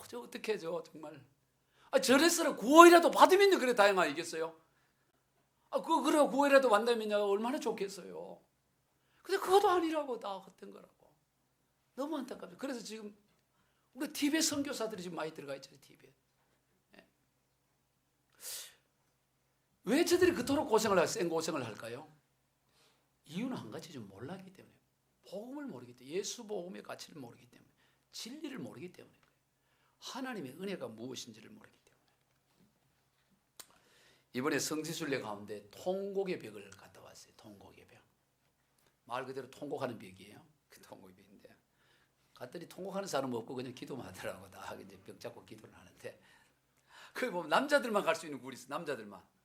Speaker 1: 저 어떻게 해줘 정말. 저래서는 구원이라도 받으면 그래 다행이겠어요. 그래 구원이라도 받으면 얼마나 좋겠어요. 근데 그것도 아니라고 다 헛된 거라고. 너무 안타깝죠. 그래서 지금 우리 티벳 선교사들이 지금 많이 들어가 있잖아요. 티벳. 왜 저들이 그토록 센 고생을 할까요? 이유는 한 가지 좀 몰랐기 때문에. 복음을 모르기 때문에. 예수 복음의 가치를 모르기 때문에. 진리를 모르기 때문에. 하나님의 은혜가 무엇인지를 모르기 때문에. 이번에 성지순례 가운데 통곡의 벽을 갔다 왔어요. 통곡의 벽. 말 그대로 통곡하는 벽이에요. 그 통곡의 벽인데 갔더니 통곡하는 사람 없고 그냥 기도만 하더라고. 다 이제 벽 잡고 기도를 하는데 거기 보면 남자들만 갈 수 있는 굴이 있어. 남자들만.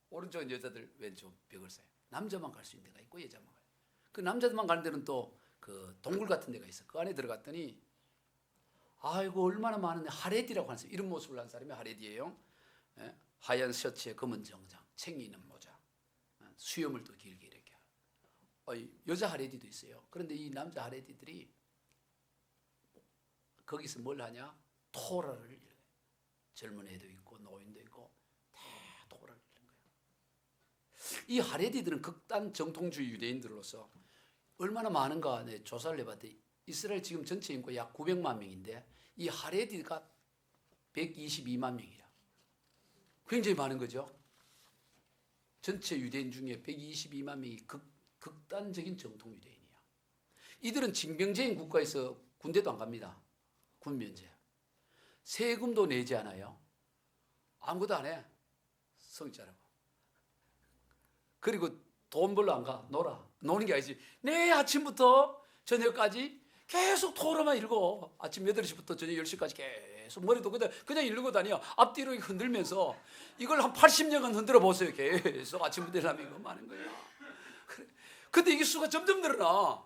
Speaker 1: 오른쪽은 여자들, 왼쪽 벽을 써요. 남자만 갈 수 있는 데가 있고 여자만 가요. 그 남자들만 가는 데는 또 그 동굴 같은 데가 있어. 그 안에 들어갔더니 아이고 얼마나 많은데 하레디라고 하는 사람, 이런 모습을 한 사람이 하레디예요. 하얀 셔츠에 검은 정장, 챙이 있는 모자, 수염을 또 길게 이렇게 하고. 여자 하레디도 있어요. 그런데 이 남자 하레디들이 거기서 뭘 하냐? 토라를 읽어요. 젊은 애도 있고 노인도 있고 다 토라를 읽는 거예요. 이 하레디들은 극단 정통주의 유대인들로서 얼마나 많은가 조사를 해봤더니 이스라엘 지금 전체 인구 약 900만 명인데 이 하레디가 122만 명이라. 굉장히 많은 거죠. 전체 유대인 중에 122만 명이 극단적인 정통 유대인이야. 이들은 징병제인 국가에서 군대도 안 갑니다. 군면제. 세금도 내지 않아요. 아무것도 안 해. 성자라고. 그리고 돈 벌러 안 가. 노는 게 아니지. 내 아침부터 저녁까지 계속 토로만 읽어. 아침 8시부터 저녁 10시까지 계속 머리도 그냥 읽고 다녀. 앞뒤로 흔들면서 이걸 한 80년간 흔들어 보세요. 계속 아침부터 일하면 이거 많은 거야. 그래. 근데 이게 수가 점점 늘어나.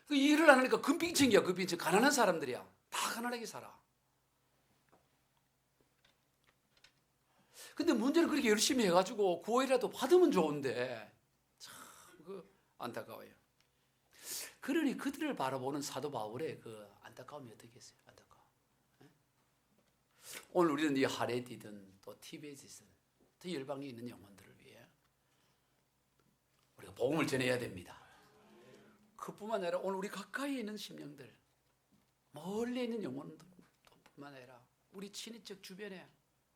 Speaker 1: 그 일을 안 하니까 금빙층이야. 금빙층. 가난한 사람들이야. 다 가난하게 살아. 근데 문제는 그렇게 열심히 해가지고 구원이라도 받으면 좋은데 참 안타까워요. 그러니 그들을 바라보는 사도 바울의 그 안타까움이 어떻겠어요? 안타까워. 오늘 우리는 이 하레디든 또 티베트든 또 열방에 있는 영혼들을 위해 우리가 복음을 전해야 됩니다. 그뿐만 아니라 오늘 우리 가까이 있는 심령들, 멀리 있는 영혼들뿐만 아니라 우리 친인척 주변에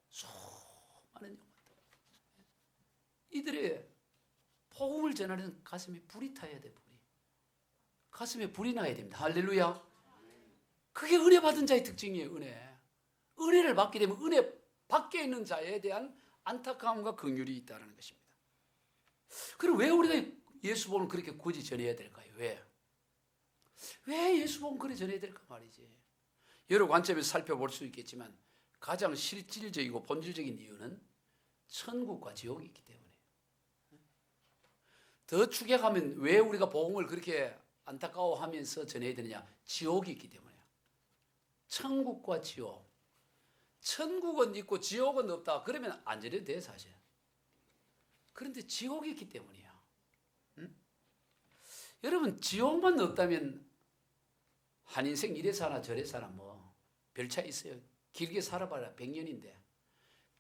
Speaker 1: 수많은 영혼들, 이들의 복음을 전하는 가슴에 불이 타야 돼. 가슴에 불이 나야 됩니다. 할렐루야. 그게 은혜 받은 자의 특징이에요. 은혜를 받게 되면 은혜 밖에 있는 자에 대한 안타까움과 긍휼이 있다는 것입니다. 그럼 왜 우리가 예수 복음을 그렇게 굳이 전해야 될까요? 왜 예수 복음을 그렇게 전해야 될까 말이지. 여러 관점에서 살펴볼 수 있겠지만 가장 실질적이고 본질적인 이유는 천국과 지옥이 있기 때문에. 더 축약하면 왜 우리가 복음을 그렇게 안타까워하면서 전해야 되느냐? 지옥이 있기 때문에요. 천국과 지옥. 천국은 있고 지옥은 없다. 그러면 안 전해도 돼 사실. 그런데 지옥이 있기 때문이야. 여러분 지옥만 없다면 한 인생 이래 사나 저래 사나 뭐 별 차이 있어요. 길게 살아봐야 100년인데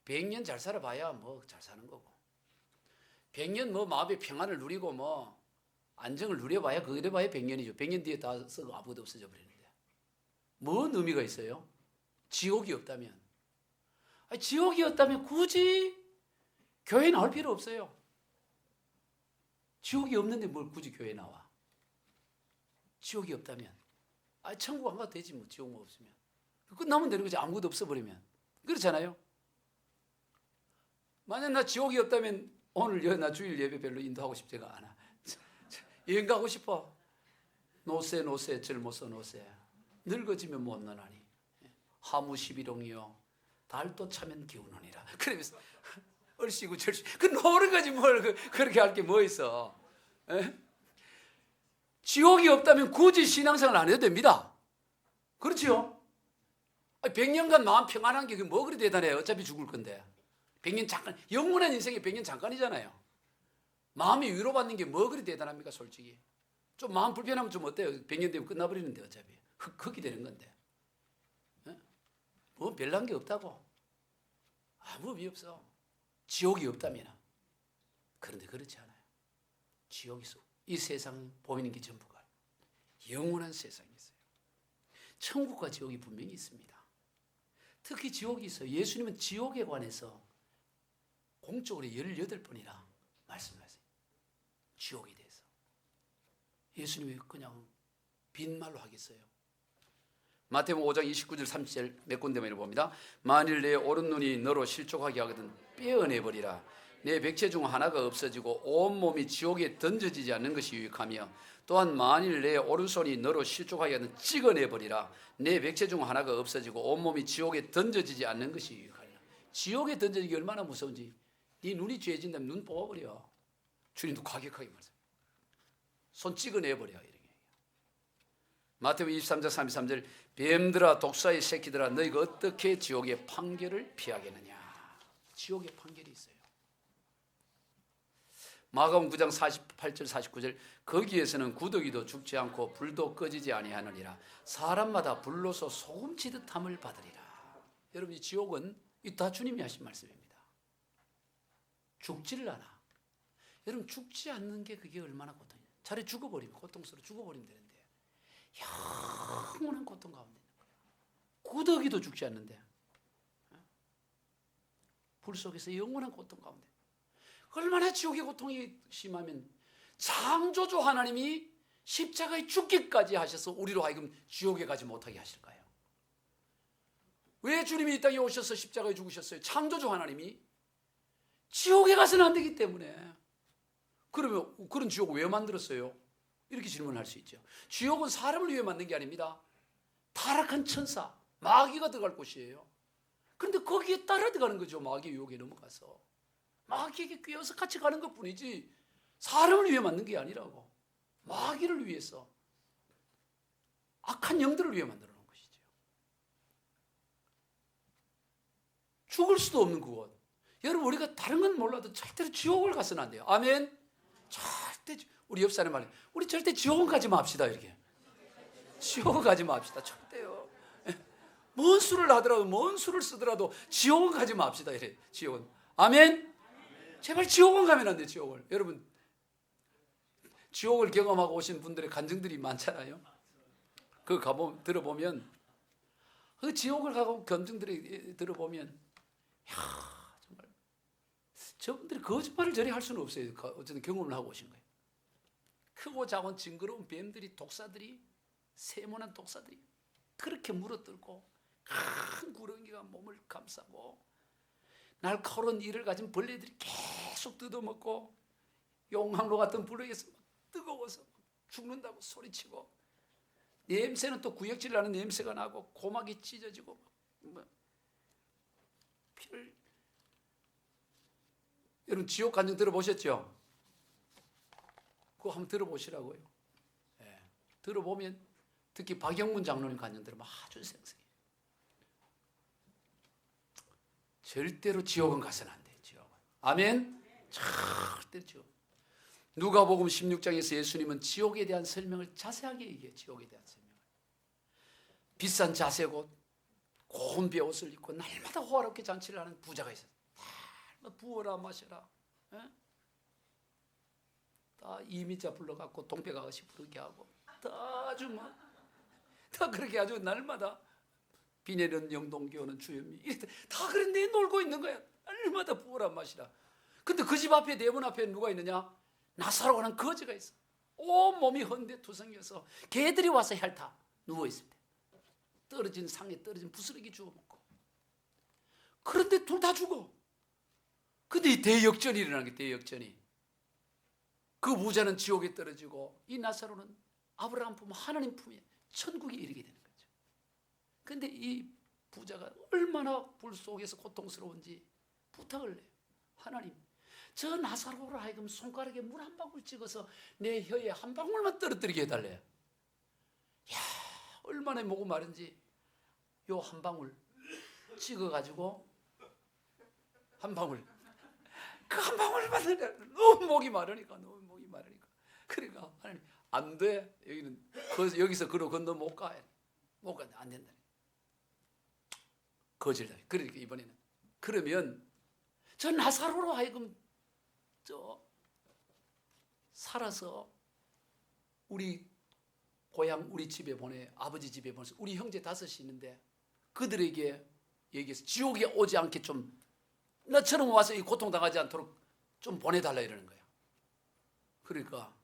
Speaker 1: 100년 잘 살아봐야 뭐 잘 사는 거고 100년 뭐 마음의 평안을 누리고 뭐 안정을 누려봐야 그래 봐야 100년이죠. 100년 뒤에 다 썩어 아무것도 없어져 버리는데 뭔 의미가 있어요? 지옥이 없다면. 아니, 지옥이 없다면 굳이 교회 나올 필요 없어요. 지옥이 없는데 뭘 굳이 교회 나와? 지옥이 없다면. 아니, 천국 안 가도 되지 뭐 지옥만 없으면. 끝나면 되는 거지. 아무것도 없어버리면. 그렇잖아요. 만약 나 지옥이 없다면 오늘 나 주일 예배 별로 인도하고 싶지가 않아. 여행 가고 싶어. 노세 젊어서 노세. 늙어지면 못 노나니. 하무 11홍이요. 달도 차면 기우노니라. 그러면서 얼씨구 절씨구. 그 노는 거지 뭘 그렇게 할 게 뭐 있어. 에? 지옥이 없다면 굳이 신앙생활 안 해도 됩니다. 그렇지요? 100년간 마음 평안한 게 뭐 그리 대단해요. 어차피 죽을 건데. 100년 잠깐, 영원한 인생에 100년 잠깐이잖아요. 마음이 위로받는 게 뭐 그리 대단합니까 솔직히. 좀 마음 불편하면 좀 어때요? 100년 되면 끝나버리는데 어차피. 흙이 되는 건데. 에? 뭐 별난 게 없다고. 아무 의미 없어. 지옥이 없다면. 그런데 그렇지 않아요. 지옥이 있어. 이 세상 보이는 게 전부가 영원한 세상이 있어요. 천국과 지옥이 분명히 있습니다. 특히 지옥이 있어요. 예수님은 지옥에 관해서 공적으로 18번이나 말씀하세요. 지옥에 대해서. 예수님이 그냥 빈말로 하겠어요. 마태복음 5장 29절 30절 몇 군데만 봅니다. 만일 내 오른눈이 너로 실족하게 하거든 빼어내버리라. 내 백체 중 하나가 없어지고 온몸이 지옥에 던져지지 않는 것이 유익하며 또한 만일 내 오른손이 너로 실족하게 하거든 찍어내버리라. 내 백체 중 하나가 없어지고 온몸이 지옥에 던져지지 않는 것이 유익하리라. 지옥에 던져지기 얼마나 무서운지. 네 눈이 죄진다면 눈 뽑아버려. 주님도 과격하게 말씀해요. 손 찍어내버려. 이렇게. 마태복음 23장 33절 뱀들아 독사의 새끼들아 너희가 어떻게 지옥의 판결을 피하겠느냐. 지옥의 판결이 있어요. 마가복음 9장 48절 49절 거기에서는 구더기도 죽지 않고 불도 꺼지지 아니하느니라. 사람마다 불로서 소금치듯 함을 받으리라. 여러분 이 지옥은 다 주님이 하신 말씀입니다. 죽지를 않아. 여러분 죽지 않는 게 그게 얼마나 고통이에요. 차라리 죽어버리면 고통스러워 죽어버리면 되는데 영원한 고통 가운데 있는 거예요. 구더기도 죽지 않는데 불 속에서 영원한 고통 가운데. 얼마나 지옥의 고통이 심하면 창조주 하나님이 십자가에 죽기까지 하셔서 우리로 하여금 지옥에 가지 못하게 하실까요? 왜 주님이 이 땅에 오셔서 십자가에 죽으셨어요? 창조주 하나님이 지옥에 가서는 안 되기 때문에. 그러면 그런 지옥을 왜 만들었어요? 이렇게 질문할 수 있죠. 지옥은 사람을 위해 만든 게 아닙니다. 타락한 천사, 마귀가 들어갈 곳이에요. 그런데 거기에 따라 들어가는 거죠. 마귀 유혹에 넘어가서. 마귀에게 꿰어서 같이 가는 것뿐이지 사람을 위해 만든 게 아니라고. 마귀를 위해서 악한 영들을 위해 만들어 놓은 것이죠. 죽을 수도 없는 그곳. 여러분 우리가 다른 건 몰라도 절대로 지옥을 가서는 안 돼요. 아멘. 절대. 우리 옆 사람 말이에요. 우리 절대 지옥은 가지 맙시다. 이렇게 지옥은 가지 맙시다. 절대요. 뭔 수를 하더라도 뭔 수를 쓰더라도 지옥은 가지 맙시다. 이래. 지옥은. 아멘. 제발 지옥은 가면 안 돼. 지옥을. 여러분 지옥을 경험하고 오신 분들의 간증들이 많잖아요. 그 들어보면 그 지옥을 가고 간증들이 들어보면 야, 정말 저분들이 거짓말을 저리 할 수는 없어요. 어쨌든 경험을 하고 오신 거예요. 크고 작은 징그러운 뱀들이, 독사들이, 세모난 독사들이 그렇게 물어뜯고 큰 구렁이가 몸을 감싸고 날카로운 이를 가진 벌레들이 계속 뜯어먹고 용광로 같은 불에서 뜨거워서 죽는다고 소리치고 냄새는 또 구역질 나는 냄새가 나고 고막이 찢어지고 피를. 여러분 지옥 간증 들어보셨죠? 그거 한번 들어보시라고요. 네. 들어보면 특히 박영문 장로님 간증 들으면 아주 생생해요. 절대로 지옥은 가서는 안 돼요. 지옥은. 아멘. 절대로 지옥. 누가복음 16장에서 예수님은 지옥에 대한 설명을 자세하게 얘기해요. 지옥에 대한 설명을. 비싼 자색 옷, 고운 베옷을 입고 날마다 호화롭게 잔치를 하는 부자가 있어요. 다 부어라 마셔라. 에? 다 이미자 불러갖고 동백 아가씨 부르게 하고 다 아주 다 그렇게 아주 날마다 비 내리는 영동교는 주현미 다 그런데 놀고 있는 거야. 날마다 부어라 마시라. 근데 그 집 앞에 대문 앞에 누가 있느냐? 나사로라는 거지가 있어. 온 몸이 헌데투성이어서 개들이 와서 핥아 누워 있습니다. 떨어진 상에 떨어진 부스러기 주워 먹고. 그런데 둘 다 죽어. 근데 이 대역전이 일어나는 게 대역전이. 그 부자는 지옥에 떨어지고 이 나사로는 아브라함 품 하나님 품에 천국에 이르게 되는 거죠. 근데 이 부자가 얼마나 불 속에서 고통스러운지 부탁을 해요. 하나님, 저 나사로로 하여금 손가락에 물 한 방울 찍어서 내 혀에 한 방울만 떨어뜨리게 해달래. 야, 얼마나 목이 마른지 요 한 방울 찍어가지고 한 방울 그 한 방울 받으려 너무 목이 마르니까 그러니까 하나님 안 돼. 여기서 그로 건너 못 가. 안 된다. 거절다. 그러니까 이번에는 그러면 저 나사로로 하여금 살아서 우리 고향 우리 집에 보내, 아버지 집에 보내서 우리 형제 5이 있는데 그들에게 얘기해서 지옥에 오지 않게 좀 너처럼 와서 이 고통당하지 않도록 좀 보내달라 이러는 거야. 그러니까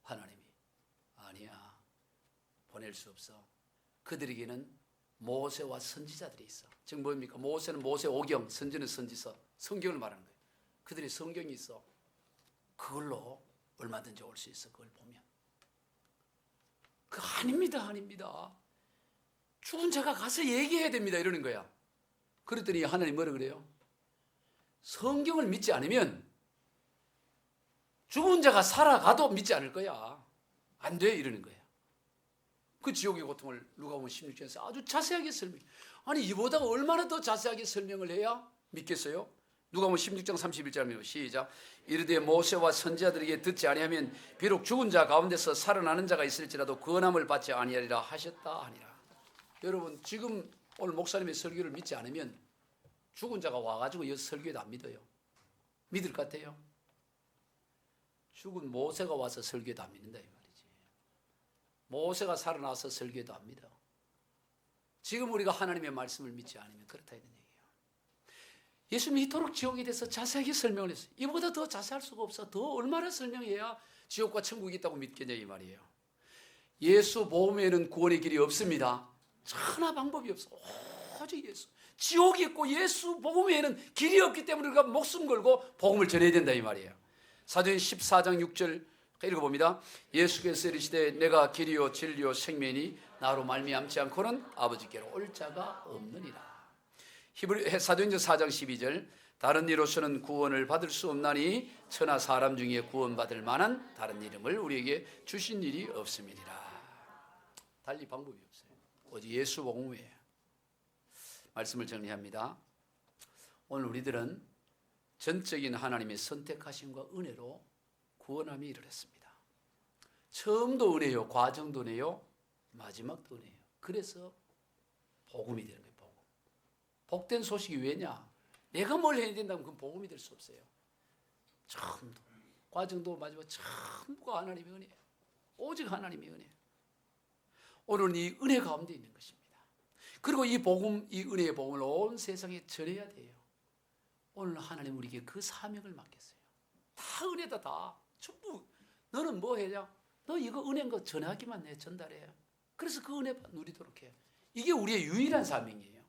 Speaker 1: 하나님이 아니야, 보낼 수 없어. 그들에게는 모세와 선지자들이 있어. 지금 뭡니까? 모세는 모세오경, 선지는 선지서, 성경을 말하는 거예요. 그들이 성경이 있어. 그걸로 얼마든지 올 수 있어. 그걸 보면. 아닙니다. 죽은 자가 가서 얘기해야 됩니다. 이러는 거야. 그랬더니 하나님 뭐라 그래요? 성경을 믿지 않으면 죽은 자가 살아가도 믿지 않을 거야. 안 돼. 이러는 거야. 그 지옥의 고통을 누가복음 16장에서 아주 자세하게 설명해. 아니 이보다 얼마나 더 자세하게 설명을 해야 믿겠어요? 누가복음 16장 31절입니다. 시작. 이르되 모세와 선지자들에게 듣지 아니하면 비록 죽은 자 가운데서 살아나는 자가 있을지라도 구원함을 받지 아니하리라 하셨다 하니라. 여러분 지금 오늘 목사님의 설교를 믿지 않으면 죽은 자가 와가지고 여기서 설교도 안 믿어요. 믿을 것 같아요? 죽은 모세가 와서 설교도 안 믿는다 이 말이지. 모세가 살아나서 설교도 안 믿어. 지금 우리가 하나님의 말씀을 믿지 않으면 그렇다 이런 얘기예요. 예수님이 이토록 지옥에 대해서 자세하게 설명을 했어요. 이보다 더 자세할 수가 없어. 더 얼마나 설명해야 지옥과 천국이 있다고 믿겠냐 이 말이에요. 예수 보험에는 구원의 길이 없습니다. 천하 방법이 없어. 오직 예수. 지옥이 있고 예수 복음에는 길이 없기 때문에 우리가 목숨 걸고 복음을 전해야 된다 이 말이에요. 사도행 14장 6절 읽어봅니다. 예수께서 이르시되 내가 길이요 진리요 생명이니 나로 말미암지 않고는 아버지께로 올 자가 없느니라. 사도행전 4장 12절 다른 이로서는 구원을 받을 수 없나니 천하 사람 중에 구원받을 만한 다른 이름을 우리에게 주신 일이 없음이니라. 달리 방법이 없어요. 오직 예수 복음 외에. 말씀을 정리합니다. 오늘 우리들은 전적인 하나님의 선택하심과 은혜로 구원함이 이르렀습니다. 처음도 은혜요, 과정도 은혜요, 마지막도 은혜요. 그래서 복음이 되는 거예요. 복음. 복된 소식이 왜냐? 내가 뭘 해야 된다면 그건 복음이 될 수 없어요. 처음도 과정도 마지막 전부가 하나님의 은혜예요. 오직 하나님의 은혜. 오늘은 이 은혜 가운데 있는 것입니다. 그리고 이 복음, 이 은혜의 복음을 온 세상에 전해야 돼요. 오늘 하나님 우리에게 그 사명을 맡겼어요. 다 은혜다, 다. 전부. 너는 뭐 해야? 너 이거 은혜인 거 전하기만 해, 전달해. 그래서 그 은혜 누리도록 해. 이게 우리의 유일한 사명이에요.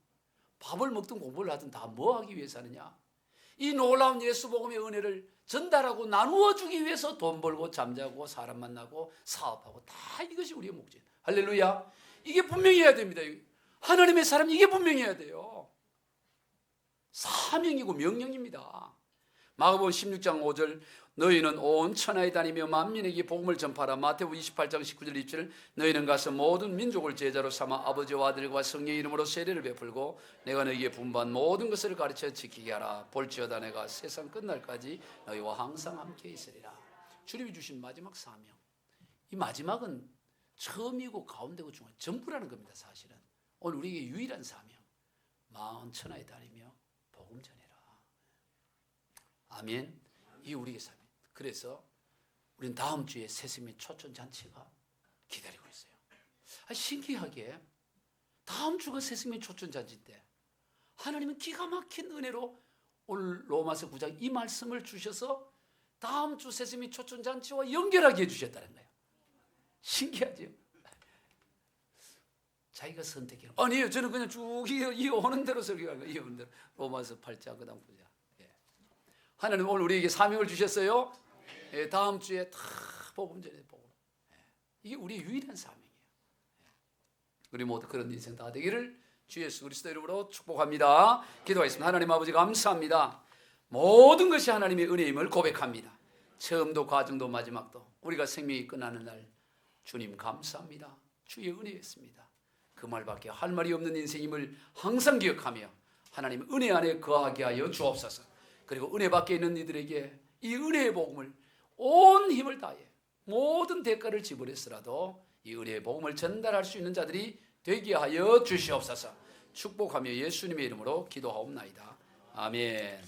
Speaker 1: 밥을 먹든 공부를 하든 다 뭐 하기 위해서 하느냐? 이 놀라운 예수 복음의 은혜를 전달하고 나누어 주기 위해서 돈 벌고 잠자고 사람 만나고 사업하고 다 이것이 우리의 목적이에요. 할렐루야. 이게 분명히 해야 됩니다. 하나님의 사람 이게 분명히 해야 돼요. 사명이고 명령입니다. 마가복음 16장 5절 너희는 온 천하에 다니며 만민에게 복음을 전파하라. 마태복음 28장 19절 20절 너희는 가서 모든 민족을 제자로 삼아 아버지와 아들과 성령의 이름으로 세례를 베풀고 내가 너희에게 분부한 모든 것을 가르쳐 지키게 하라. 볼지어다 내가 세상 끝날까지 너희와 항상 함께 있으리라. 주님이 주신 마지막 사명. 이 마지막은 처음이고 가운데고 중간 전부라는 겁니다. 사실은 오늘 우리에게 유일한 사명. 마흔 천하에 다니며 복음 전해라. 아멘. 이게 우리의 사명. 그래서 우리는 다음 주에 새생명 초청 잔치가 기다리고 있어요. 신기하게 다음 주가 새생명 초청 잔치인데 하나님은 기가 막힌 은혜로 오늘 로마서 9장 이 말씀을 주셔서 다음 주 새생명 초청 잔치와 연결하게 해주셨다는 거예요. 신기하죠? 자기가 선택해요. 아니에요. 저는 그냥 쭉 이어오는 대로 설교하는 거예요. 이어오는 대로. 로마서 8장 그 다음 9장. 하나님 오늘 우리에게 사명을 주셨어요. 예, 다음 주에 다 복음 전해 복음. 예, 이게 우리의 유일한 사명이에요. 예, 우리 모두 그런 인생 다 되기를 주 예수 그리스도 이름으로 축복합니다. 기도하겠습니다. 하나님 아버지 감사합니다. 모든 것이 하나님의 은혜임을 고백합니다. 처음도 과정도 마지막도 우리가 생명이 끝나는 날 주님 감사합니다. 주의 은혜였습니다. 그 말밖에 할 말이 없는 인생임을 항상 기억하며 하나님 은혜 안에 거하게 하여 주옵소서. 그리고 은혜 밖에 있는 이들에게 이 은혜의 복음을 온 힘을 다해 모든 대가를 지불했으라도 이 은혜의 복음을 전달할 수 있는 자들이 되게 하여 주시옵소서. 축복하며 예수님의 이름으로 기도하옵나이다. 아멘.